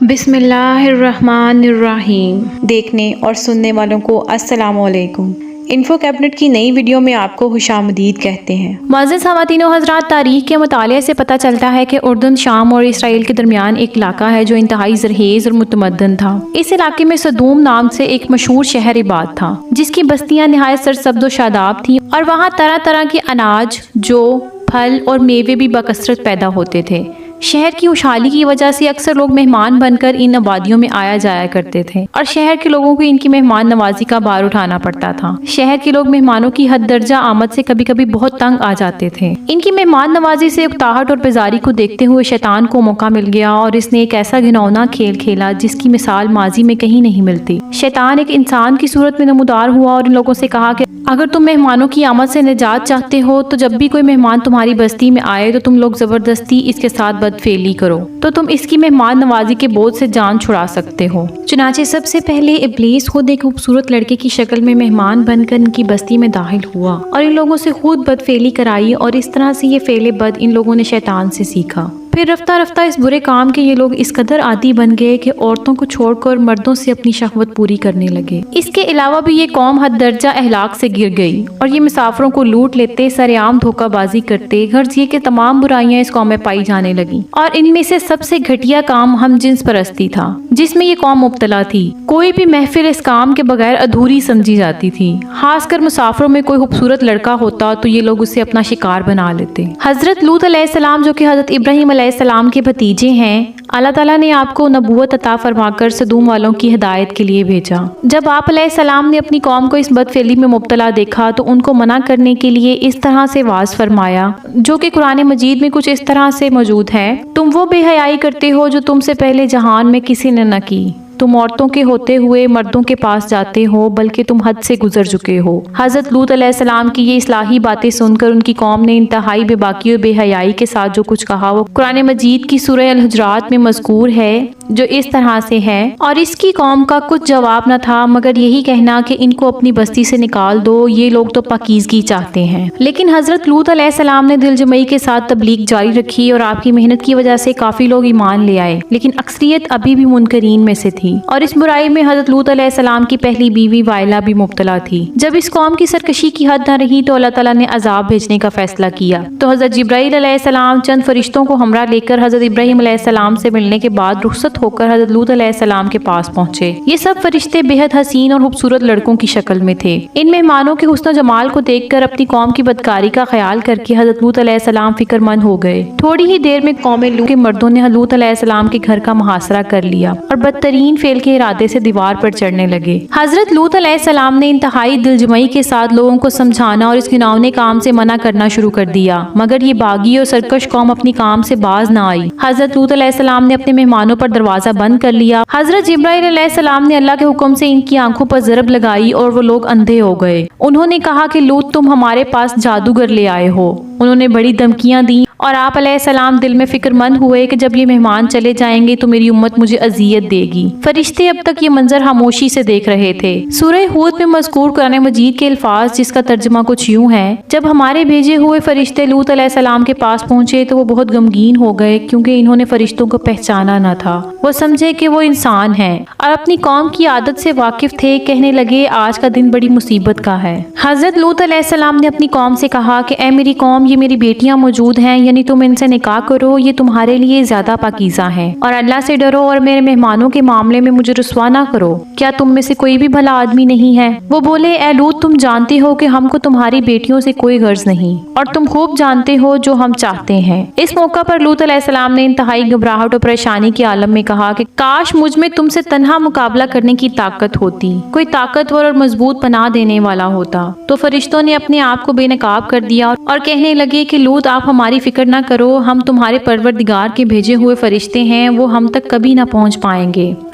بسم اللہ الرحمن الرحیم۔ دیکھنے اور سننے والوں کو السلام علیکم۔ انفو کیبنٹ کی نئی ویڈیو میں آپ کو خوش آمدید کہتے ہیں۔ معزز خواتین و حضرات، تاریخ کے مطالعے سے پتہ چلتا ہے کہ اردن، شام اور اسرائیل کے درمیان ایک علاقہ ہے جو انتہائی زرخیز اور متمدن تھا۔ اس علاقے میں صدوم نام سے ایک مشہور شہر آباد تھا جس کی بستیاں نہایت سرسبز و شاداب تھیں اور وہاں طرح طرح کے اناج، جو، پھل اور میوے بھی بکثرت پیدا ہوتے تھے۔ شہر کی خوشحالی کی وجہ سے اکثر لوگ مہمان بن کر ان آبادیوں میں آیا جایا کرتے تھے اور شہر کے لوگوں کو ان کی مہمان نوازی کا بار اٹھانا پڑتا تھا۔ شہر کے لوگ مہمانوں کی حد درجہ آمد سے کبھی کبھی بہت تنگ آ جاتے تھے۔ ان کی مہمان نوازی سے اکتاہٹ اور بیزاری کو دیکھتے ہوئے شیطان کو موقع مل گیا اور اس نے ایک ایسا گھناؤنا کھیل کھیلا جس کی مثال ماضی میں کہیں نہیں ملتی۔ شیطان ایک انسان کی صورت میں نمودار ہوا اور ان لوگوں سے کہا کہ اگر تم مہمانوں کی آمد سے نجات چاہتے ہو تو جب بھی کوئی مہمان تمہاری بستی میں آئے تو تم لوگ زبردستی اس کے ساتھ بدفعلی کرو تو تم اس کی مہمان نوازی کے بوجھ سے جان چھڑا سکتے ہو۔ چنانچہ سب سے پہلے ابلیس خود ایک خوبصورت لڑکے کی شکل میں مہمان بن کر ان کی بستی میں داخل ہوا اور ان لوگوں سے خود بدفعلی کرائی اور اس طرح سے یہ فعل بد ان لوگوں نے شیطان سے سیکھا۔ پھر رفتہ رفتہ اس برے کام کے یہ لوگ اس قدر عادی بن گئے کہ عورتوں کو چھوڑ کر مردوں سے اپنی شہوت پوری کرنے لگے۔ اس کے علاوہ بھی یہ قوم حد درجہ اہلاک سے گر گئی اور یہ مسافروں کو لوٹ لیتے، سرعام دھوکہ بازی کرتے، غرض یہ کہ تمام برائیاں اس قوم میں پائی جانے لگیں اور ان میں سے سب سے گھٹیا کام ہم جنس پرستی تھا جس میں یہ قوم مبتلا تھی۔ کوئی بھی محفل اس کام کے بغیر ادھوری سمجھی جاتی تھی۔ خاص کر مسافروں میں کوئی خوبصورت لڑکا ہوتا تو یہ لوگ اسے اپنا شکار بنا لیتے۔ حضرت لوط علیہ السلام جو کہ حضرت ابراہیم علیہ السلام کے بھتیجے ہیں، اللہ تعالیٰ نے آپ کو نبوت عطا فرما کر صدوم والوں کی ہدایت کے لیے بھیجا۔ جب آپ علیہ السلام نے اپنی قوم کو اس بدفعلی میں مبتلا دیکھا تو ان کو منع کرنے کے لیے اس طرح سے واعظ فرمایا جو کہ قرآن مجید میں کچھ اس طرح سے موجود ہے: تم وہ بے حیائی کرتے ہو جو تم سے پہلے جہان میں کسی نے نہ کی۔ تم عورتوں کے ہوتے ہوئے مردوں کے پاس جاتے ہو، بلکہ تم حد سے گزر چکے ہو۔ حضرت لوط علیہ السلام کی یہ اصلاحی باتیں سن کر ان کی قوم نے انتہائی بے باکی اور بے حیائی کے ساتھ جو کچھ کہا وہ قرآن مجید کی سورہ الحجرات میں مذکور ہے، جو اس طرح سے ہے: اور اس کی قوم کا کچھ جواب نہ تھا مگر یہی کہنا کہ ان کو اپنی بستی سے نکال دو، یہ لوگ تو پاکیزگی چاہتے ہیں۔ لیکن حضرت لوط علیہ السلام نے دل جمعی کے ساتھ تبلیغ جاری رکھی اور آپ کی محنت کی وجہ سے کافی لوگ ایمان لے آئے، لیکن اکثریت ابھی بھی منکرین میں سے تھی اور اس برائی میں حضرت لوط علیہ السلام کی پہلی بیوی وائلہ بھی مبتلا تھی۔ جب اس قوم کی سرکشی کی حد نہ رہی تو اللہ تعالیٰ نے عذاب بھیجنے کا فیصلہ کیا۔ تو حضرت جبرائیل علیہ السلام چند فرشتوں کو ہمراہ لے کر حضرت ابراہیم علیہ السلام سے ملنے کے بعد رخصت ہو کر حضرت لوط علیہ السلام کے پاس پہنچے۔ یہ سب فرشتے بے حد حسین اور خوبصورت لڑکوں کی شکل میں تھے۔ ان مہمانوں کے حسن و جمال کو دیکھ کر اپنی قوم کی بدکاری کا خیال کر کے حضرت لوط علیہ السلام فکر مند ہو گئے۔ تھوڑی ہی دیر میں قوم لوط کے مردوں نے لوط علیہ السلام کے گھر کا محاصرہ کر لیا اور بدترین فعل کے ارادے سے دیوار پر چڑھنے لگے۔ حضرت لوط علیہ السلام نے انتہائی دل جمعی کے ساتھ لوگوں کو سمجھانا اور اس گھناؤنے کام سے منع کرنا شروع کر دیا، مگر یہ باغی اور سرکش قوم اپنی کام سے باز نہ آئی۔ حضرت لوط علیہ السلام نے اپنے مہمانوں پر دروازہ بند کر لیا۔ حضرت جبرائیل علیہ السلام نے اللہ کے حکم سے ان کی آنکھوں پر ضرب لگائی اور وہ لوگ اندھے ہو گئے۔ انہوں نے کہا کہ لوط تم ہمارے پاس جادوگر لے آئے ہو۔ انہوں نے بڑی دھمکیاں دیں اور آپ علیہ السلام دل میں فکر مند ہوئے کہ جب یہ مہمان چلے جائیں گے تو میری امت مجھے اذیت دے گی۔ فرشتے اب تک یہ منظر خاموشی سے دیکھ رہے تھے۔ سورہ ہود میں مذکور قرآن مجید کے الفاظ جس کا ترجمہ کچھ یوں ہے: جب ہمارے بھیجے ہوئے فرشتے لوط علیہ السلام کے پاس پہنچے تو وہ بہت غمگین ہو گئے کیونکہ انہوں نے فرشتوں کو پہچانا نہ تھا۔ وہ سمجھے کہ وہ انسان ہیں اور اپنی قوم کی عادت سے واقف تھے۔ کہنے لگے آج کا دن بڑی مصیبت کا ہے۔ حضرت لوط علیہ السلام نے اپنی قوم سے کہا کہ اے میری قوم، یہ میری بیٹیاں موجود ہیں، یعنی تم ان سے نکاح کرو، یہ تمہارے لیے زیادہ پاکیزہ ہیں، اور اللہ سے ڈرو اور میرے مہمانوں کے معاملے میں مجھے رسوا نہ کرو۔ کیا تم میں سے کوئی بھی بھلا آدمی نہیں ہے؟ وہ بولے اے لوط، تم جانتے ہو کہ ہم کو تمہاری بیٹیوں سے کوئی غرض نہیں اور تم خوب جانتے ہو جو ہم چاہتے ہیں۔ اس موقع پر لوط علیہ السلام نے انتہائی گھبراہٹ اور پریشانی کے عالم میں کہا کہ کاش مجھ میں تم سے تنہا مقابلہ کرنے کی طاقت ہوتی، کوئی طاقتور اور مضبوط پناہ دینے والا ہوتا۔ تو فرشتوں نے اپنے آپ کو بے نقاب کر دیا اور کہنے لگے کہ لوط آپ ہماری فکر نہ کرو، ہم تمہارے پروردگار کے بھیجے ہوئے فرشتے ہیں، وہ ہم تک کبھی نہ پہنچ پائیں گے۔